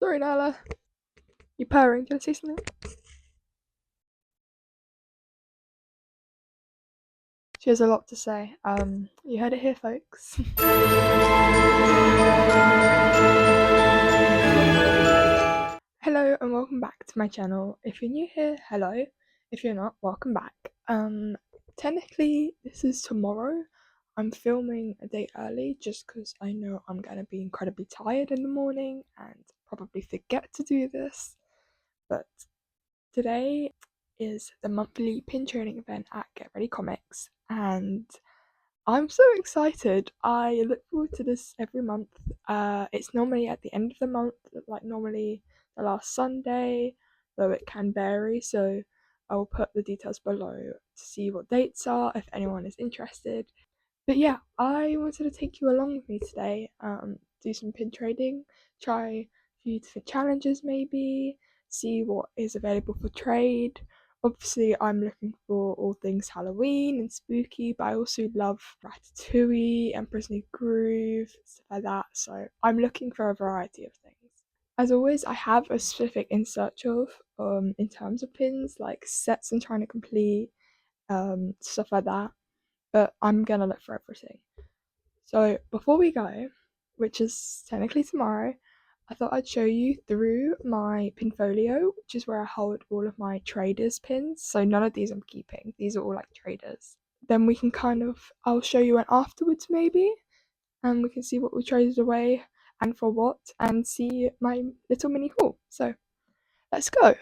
Sorry, Nala. You purring. Can I say something? She has a lot to say. You heard it here, folks. Hello and welcome back to my channel. If you're new here, hello. If you're not, welcome back. Technically, this is tomorrow. I'm filming a day early just because I know I'm gonna be incredibly tired in the morning and probably forget to do this. But today is the monthly pin trading event at Get Ready Comics, and I'm so excited. I look forward to this every month. It's normally at the end of the month, like normally the last Sunday, though it can vary. So I will put the details below to see what dates are if anyone is interested. But yeah, I wanted to take you along with me today. Do some pin trading, try a few different challenges maybe, see what is available for trade. Obviously, I'm looking for all things Halloween and spooky, but I also love Ratatouille, Emperor's New Groove, stuff like that. So I'm looking for a variety of things. As always, I have a specific in search of in terms of pins, like sets I'm trying to complete, stuff like that. But I'm gonna look for everything. So before we go, which is technically tomorrow, I thought I'd show you through my pinfolio, which is where I hold all of my traders pins. So none of these I'm keeping. These are all like traders. Then we can I'll show you one afterwards maybe, and we can see what we traded away and for what, and see my little mini haul. So let's go.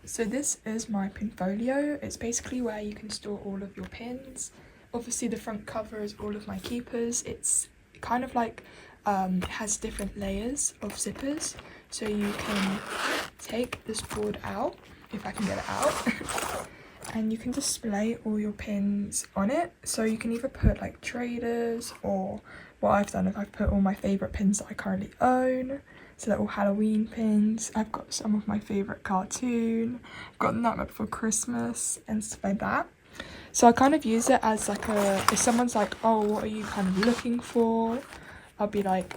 So this is my pinfolio. It's basically where you can store all of your pins. Obviously the front cover is all of my keepers. It's kind of like it has different layers of zippers, so you can take this board out, if I can get it out, and you can display all your pins on it. So you can either put like traders, or what I've done is I've put all my favourite pins that I currently own. So they're all Halloween pins. I've got some of my favourite cartoon. I've got Nightmare Before Christmas and stuff like that. So I kind of use it as like if someone's like, oh, what are you kind of looking for? I'll be like,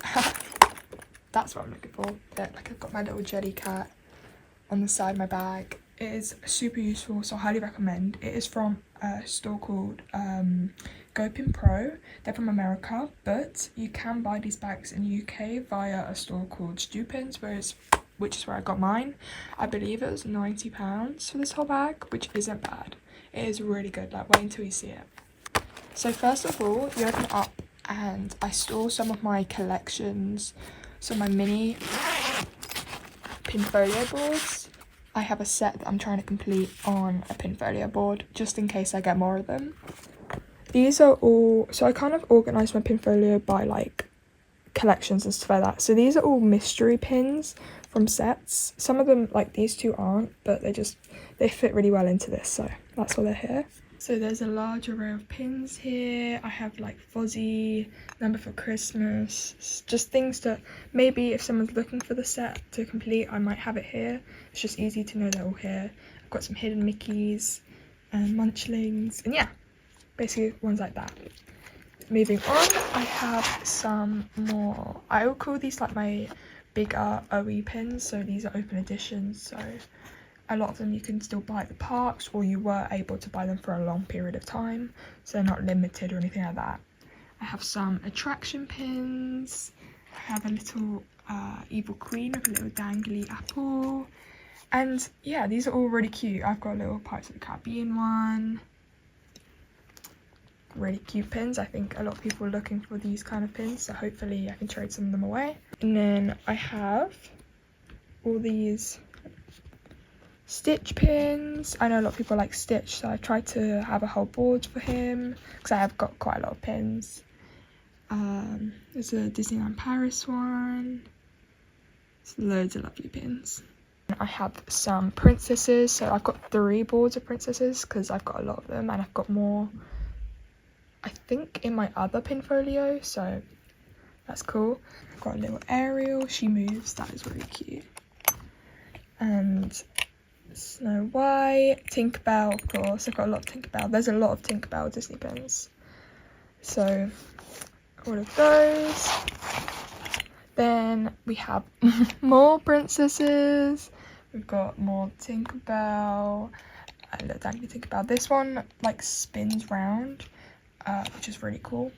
that's what I'm looking for. Yeah, like I've got my little jelly cat on the side of my bag. It is super useful, so I highly recommend. It is from a store called GoPin Pro. They're from America, but you can buy these bags in the UK via a store called Stupins, which is where I got mine. I believe it was £90 for this whole bag, which isn't bad. It is really good, like wait until you see it. So first of all, you open it up and I store some of my collections, so my mini pinfolio boards. I have a set that I'm trying to complete on a pinfolio board, just in case I get more of them. These are all, so I kind of organised my pinfolio by like collections and stuff like that. So these are all mystery pins from sets. Some of them, like these two aren't, but they fit really well into this, so that's why they're here. So there's a large array of pins here. I have like Fozzie, Number for Christmas, just things that maybe if someone's looking for the set to complete, I might have it here. It's just easy to know they're all here. I've got some hidden Mickeys and Munchlings, and yeah, basically ones like that. Moving on, I have some more, I will call these like my bigger OE pins, so these are open editions, so a lot of them you can still buy at the parks, or you were able to buy them for a long period of time, so they're not limited or anything like that. I have some attraction pins. I have a little Evil Queen with a little dangly apple. And yeah, these are all really cute. I've got a little Pirates of the Caribbean one. Really cute pins. I think a lot of people are looking for these kind of pins, so hopefully I can trade some of them away. And then I have all these Stitch pins. I know a lot of people like Stitch, so I tried to have a whole board for him because I have got quite a lot of pins. There's a Disneyland Paris one. There's loads of lovely pins. I have some princesses, so I've got 3 boards of princesses because I've got a lot of them, and I've got more, I think, in my other pinfolio, so that's cool. I've got a little Ariel, she moves, that is really cute. And Snow White, Tinkerbell, of course. I've got a lot of Tinkerbell. There's a lot of Tinkerbell Disney pins. So all of those. Then we have more princesses. We've got more Tinkerbell. Little dangly Tinkerbell. This one like spins round, which is really cool.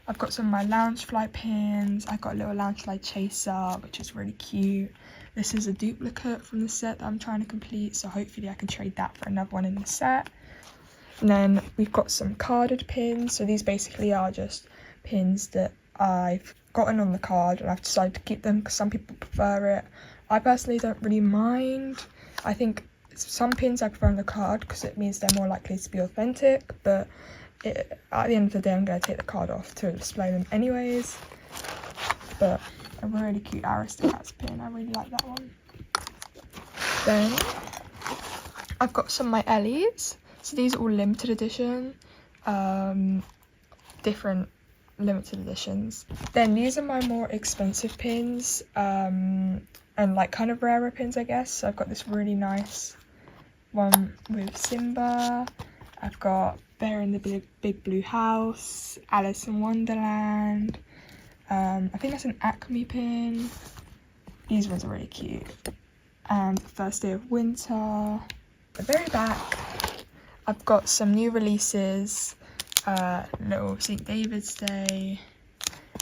I've got some of my Loungefly pins. I've got a little Loungefly chaser, which is really cute. This is a duplicate from the set that I'm trying to complete, so hopefully I can trade that for another one in the set. And then we've got some carded pins. So these basically are just pins that I've gotten on the card and I've decided to keep them because some people prefer it. I personally don't really mind. I think some pins I prefer on the card because it means they're more likely to be authentic, but at the end of the day I'm going to take the card off to display them anyways. But a really cute Aristocats pin, I really like that one. Then I've got some of my Ellies. So these are all limited edition, different limited editions. Then these are my more expensive pins, and like kind of rarer pins, I guess. So I've got this really nice one with Simba. I've got Bear in the Big Blue House, Alice in Wonderland. I think that's an Acme pin. These ones are really cute. And First Day of Winter. The very back, I've got some new releases, little St. David's Day,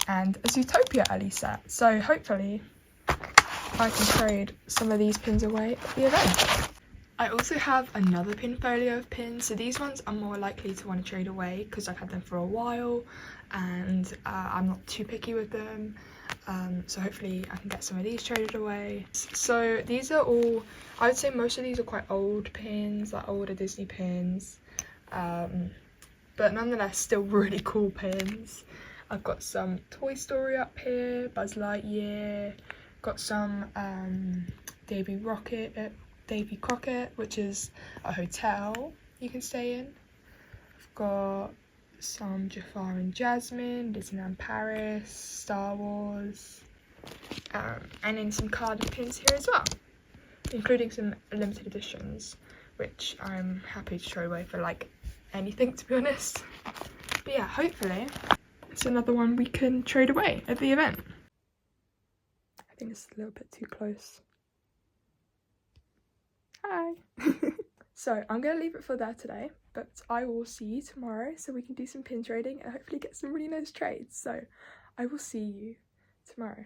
and a Zootopia Ellie set. So hopefully I can trade some of these pins away at the event. I also have another pin folio of pins, so these ones I'm more likely to want to trade away because I've had them for a while and I'm not too picky with them. So hopefully I can get some of these traded away. So these are all, I would say most of these are quite old pins, like older Disney pins, but nonetheless still really cool pins. I've got some Toy Story up here, Buzz Lightyear, got some Davy Crockett, which is a hotel you can stay in. I've got some Jafar and Jasmine, Disneyland Paris, Star Wars, and then some carded pins here as well, including some limited editions, which I'm happy to throw away for like anything, to be honest. But yeah, hopefully it's another one we can trade away at the event. I think it's a little bit too close. Hi! So I'm going to leave it for there today, but I will see you tomorrow so we can do some pin trading and hopefully get some really nice trades. So I will see you tomorrow.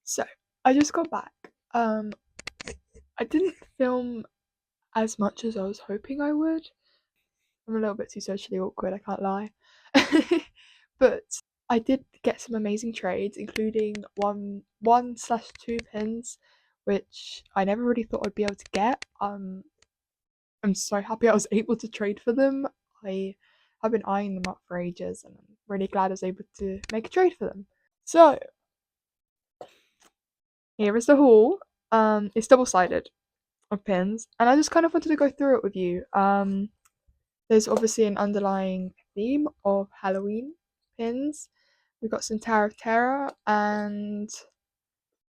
So I just got back. I didn't film as much as I was hoping I would. I'm a little bit too socially awkward, I can't lie. But I did get some amazing trades, including one/two pins, which I never really thought I'd be able to get. I'm so happy I was able to trade for them. I have been eyeing them up for ages, and I'm really glad I was able to make a trade for them. So here is the haul. It's double-sided of pins, and I just kind of wanted to go through it with you. There's obviously an underlying theme of Halloween pins. We've got some Tower of Terror and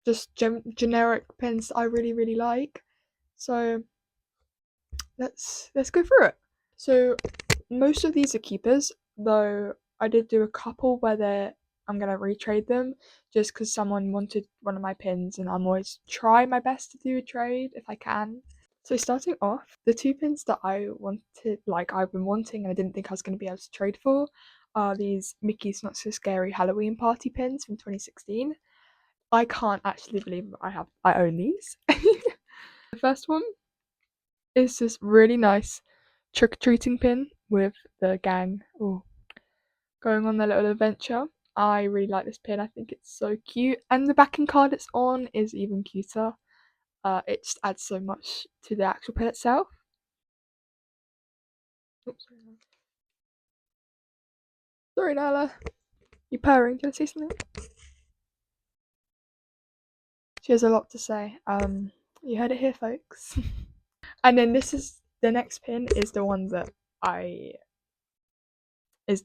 just generic pins that I really like. So let's go through it. So most of these are keepers, though I did do a couple where I'm gonna retrade them just because someone wanted one of my pins, and I'm always try my best to do a trade if I can. So starting off, the two pins that I wanted, like I've been wanting and I didn't think I was going to be able to trade for, are these Mickey's Not So Scary Halloween Party pins from 2016. I can't actually believe I own these. The first one is this really nice trick-or-treating pin with the gang going on their little adventure. I really like this pin. I think it's so cute, and the backing card it's on is even cuter. It just adds so much to the actual pin itself. Oops, sorry, Nala. You purring? Do you want to say something? She has a lot to say. You heard it here, folks. And then this is the next pin is the one that I is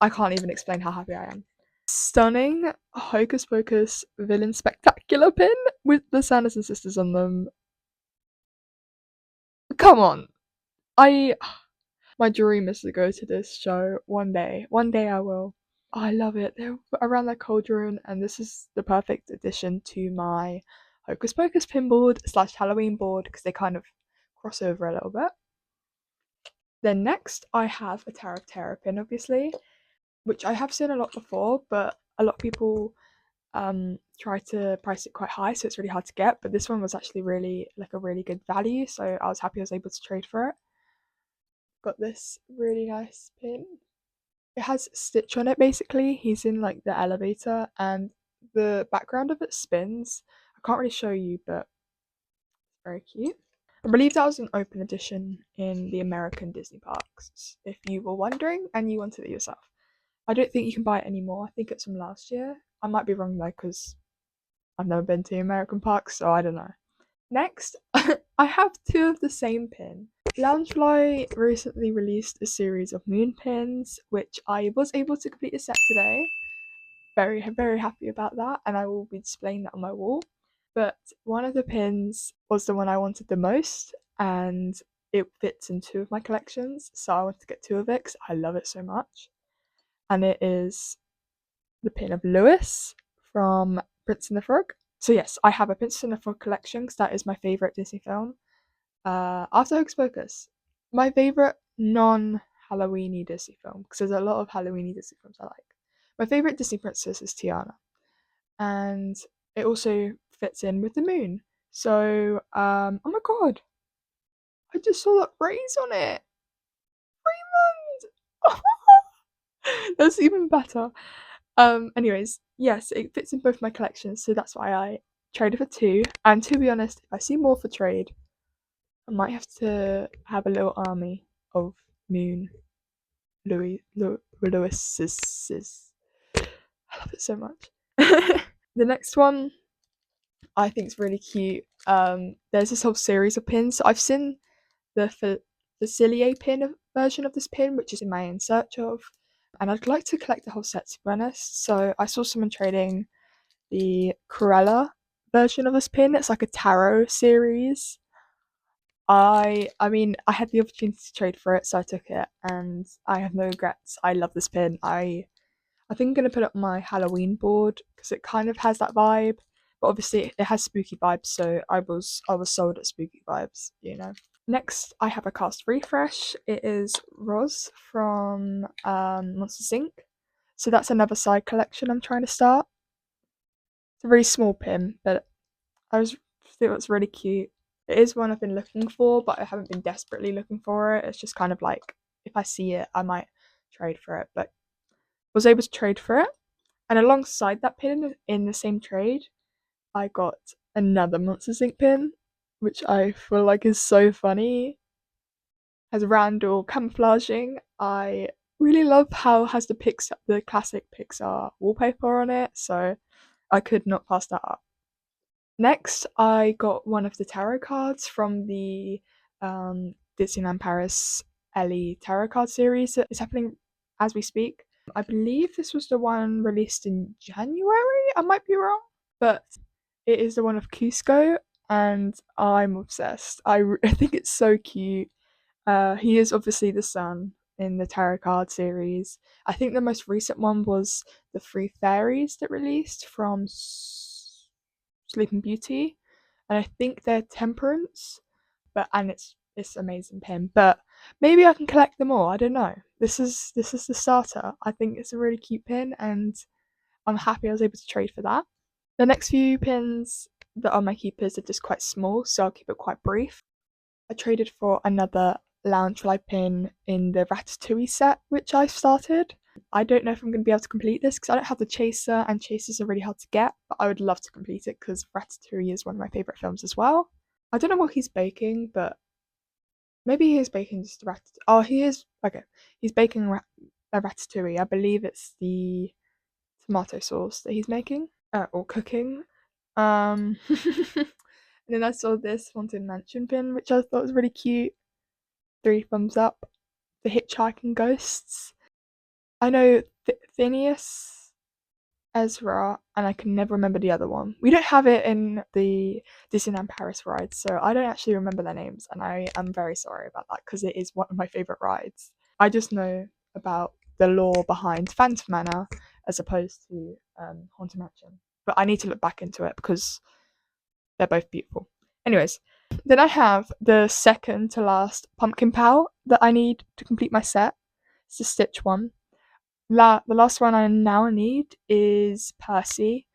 I can't even explain how happy I am. Stunning Hocus Pocus Villain Spectacular pin with the Sanderson sisters on them. Come on, I my dream is to go to this show one day. One day I will. I love it. They're around their cauldron, and this is the perfect addition to my Hocus Pocus pin board / Halloween board because they kind of cross over a little bit. Then next, I have a Tower of Terror pin, obviously, which I have seen a lot before, but a lot of people try to price it quite high, so it's really hard to get. But this one was actually really like a really good value, so I was happy I was able to trade for it. Got this really nice pin. It has Stitch on it basically. He's in like the elevator and the background of it spins. I can't really show you, but it's very cute. I believe that was an open edition in the American Disney parks, if you were wondering and you wanted it yourself. I don't think you can buy it anymore. I think it's from last year. I might be wrong though, because I've never been to American parks, so I don't know. Next, I have two of the same pin. Loungefly recently released a series of moon pins, which I was able to complete a set today. Very, very happy about that, and I will be displaying that on my wall. But one of the pins was the one I wanted the most, and it fits in two of my collections, so I wanted to get two of it because I love it so much. And it is the pin of Lewis from Prince and the Frog. So yes, I have a Princess and the Frog collection because that is my favourite Disney film. After Hocus Pocus, my favourite non-Halloweeny Disney film, because there's a lot of Halloweeny Disney films I like. My favourite Disney princess is Tiana, and it also fits in with the moon. So, oh my god, I just saw that raise on it. Raymond! That's even better. Anyways, yes, it fits in both my collections, so that's why I traded for two. And to be honest, if I see more for trade, I might have to have a little army of Moon Lewis's. I love it so much. The next one I think is really cute. There's this whole series of pins. So I've seen the Facilier pin version of this pin, which is in my in search of, and I'd like to collect the whole set to be honest. So I saw someone trading the Cruella version of this pin. It's like a tarot series. I mean I had the opportunity to trade for it, so I took it, and I have no regrets. I love this pin. I think I'm gonna put it on my Halloween board because it kind of has that vibe, but obviously it has spooky vibes. So I was sold at spooky vibes, you know. Next, I have a cast refresh. It is Roz from Monsters Inc. So that's another side collection I'm trying to start. It's a really small pin, but I was think it's really cute. It is one I've been looking for, but I haven't been desperately looking for it. It's just kind of like if I see it, I might trade for it. But was able to trade for it, and alongside that pin in the same trade, I got another Monsters Inc. pin, which I feel like is so funny. Has Randall camouflaging. I really love how it has the classic Pixar wallpaper on it, so I could not pass that up. Next, I got one of the tarot cards from the Disneyland Paris Ellie tarot card series that is happening as we speak. I believe this was the one released in January. I might be wrong, but it is the one of Cusco, and I'm obsessed. I think it's so cute. He is obviously the sun in the tarot card series. I think the most recent one was the Three Fairies that released from Sleeping Beauty, and I think they're Temperance. And it's amazing pin. But maybe I can collect them all. I don't know. This is the starter. I think it's a really cute pin, and I'm happy I was able to trade for that. The next few pins that are my keepers are just quite small, so I'll keep it quite brief. I traded for another Loungefly pin in the Ratatouille set, which I started. I don't know if I'm going to be able to complete this because I don't have the chaser, and chasers are really hard to get, but I would love to complete it because Ratatouille is one of my favourite films as well. I don't know what he's baking, but maybe he is baking just a ratatouille. Oh, he is. Okay. He's baking a ratatouille. I believe it's the tomato sauce that he's making or cooking. And then I saw this Haunted Mansion pin, which I thought was really cute. 3 thumbs up. The Hitchhiking Ghosts. I know Phineas, Ezra, and I can never remember the other one. We don't have it in the Disneyland Paris ride, so I don't actually remember their names, and I am very sorry about that because it is one of my favourite rides. I just know about the lore behind Phantom Manor as opposed to Haunted Mansion, but I need to look back into it because they're both beautiful. Anyways, then I have the second to last Pumpkin Pal that I need to complete my set. It's the Stitch one. The last one I now need is Percy.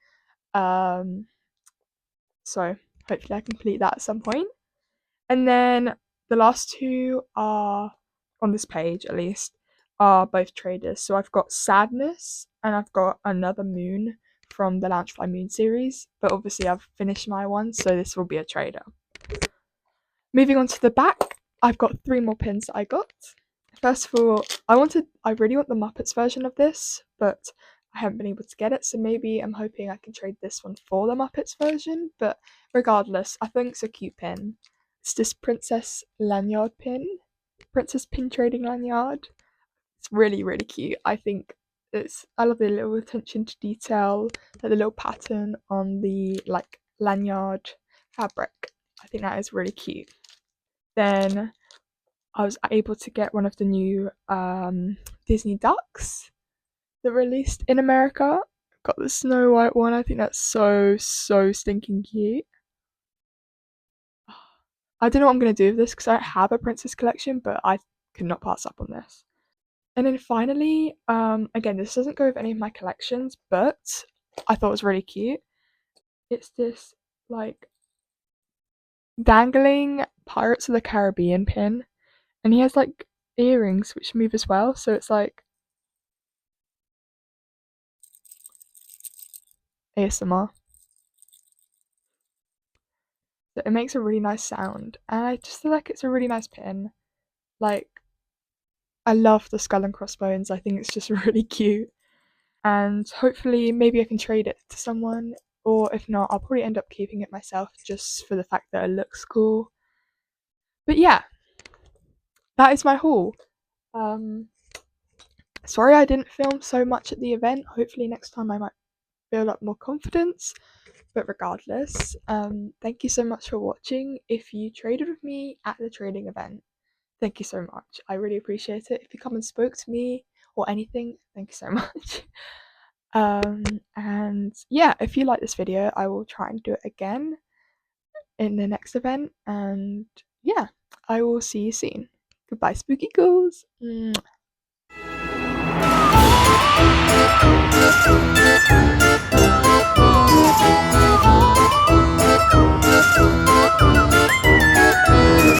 So hopefully I complete that at some point. And then the last 2 are on this page at least are both traders. So I've got Sadness and I've got another Moon from the Loungefly Moon series, but obviously I've finished my one, so this will be a trader. Moving on to the back, I've got 3 more pins that I got. First of all, I really want the Muppets version of this, but I haven't been able to get it, so maybe I'm hoping I can trade this one for the Muppets version, but regardless, I think it's a cute pin. It's this Princess Lanyard pin. Princess Pin Trading Lanyard. It's really, really cute. I love the little attention to detail, like the little pattern on the lanyard fabric. I think that is really cute. Then I was able to get one of the new Disney ducks that released in America. Got the Snow White one. I think that's so stinking cute. I don't know what I'm gonna do with this because I don't have a princess collection, but I could not pass up on this. And then finally, again, this doesn't go with any of my collections, but I thought it was really cute. It's this like dangling Pirates of the Caribbean pin, and he has like earrings which move as well, so it's like ASMR. So it makes a really nice sound, and I just feel like it's a really nice pin. Like, I love the skull and crossbones. I think it's just really cute, and hopefully maybe I can trade it to someone, or if not, I'll probably end up keeping it myself just for the fact that it looks cool. But yeah, that is my haul. Sorry I didn't film so much at the event. Hopefully next time I might build up more confidence. But regardless, thank you so much for watching. If you traded with me at the trading event, thank you so much. I really appreciate it. If you come and spoke to me or anything, thank you so much. And yeah, if you like this video, I will try and do it again in the next event. And yeah, I will see you soon. Goodbye, spooky ghouls. Mwah.